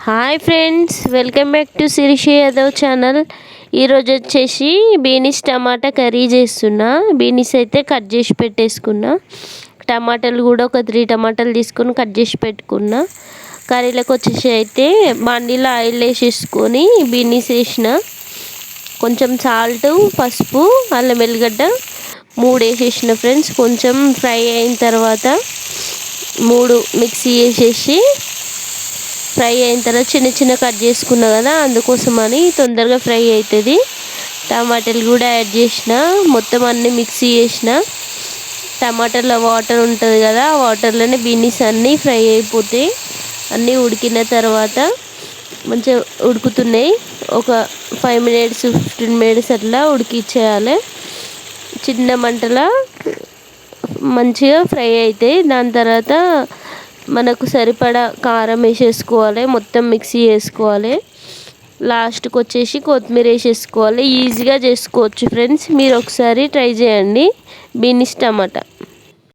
Hi friends, welcome back to Sirisha Yadav channel. ఈరోజు వచ్చేసి beans tomato curry చేస్తున్నా. బీనీస్ అయితే కట్ చేసి పెట్టేసుకున్నా. టమాటాలు కూడా ఒక 3 టమాటాలు తీసుకొని కట్ చేసి పెట్టుకున్నా. కర్రీలోకి వచ్చేసి అయితే బండిలో ఆయిల్ వేసేసుకొని బీనీస్ వేసిన, కొంచెం సాల్ట్, పసుపు, అల్లం వెల్లిగడ్డ 3 వేసేసిన ఫ్రెండ్స్. కొంచెం ఫ్రై అయిన తర్వాత 3 మిక్సీ వేసేసి ఫ్రై అయిన తర్వాత చిన్న చిన్న కట్ చేసుకున్నా కదా, అందుకోసమని తొందరగా ఫ్రై అవుతుంది. టమాటాలు కూడా యాడ్ చేసిన, మొత్తం అన్నీ మిక్సీ చేసిన. టమాటాలో వాటర్ ఉంటుంది కదా, ఆ వాటర్లోనే బీనీస్ అన్నీ ఫ్రై అయిపోతాయి. అన్నీ ఉడికిన తర్వాత మంచిగా ఉడుకుతున్నాయి. ఒక 5 మినిట్స్ 15 మినిట్స్ అట్లా ఉడికిచ్చేయాలి. చిన్న మంటలో మంచిగా ఫ్రై అవుతాయి. దాని తర్వాత మనకు సరిపడా కారం వేసేసుకోవాలి, మొత్తం మిక్సీ చేసుకోవాలి. లాస్ట్కి వచ్చేసి కొత్తిమీర వేసేసుకోవాలి. ఈజీగా చేసుకోవచ్చు ఫ్రెండ్స్, మీరు ఒకసారి ట్రై చేయండి బీనీస్ టమాటా.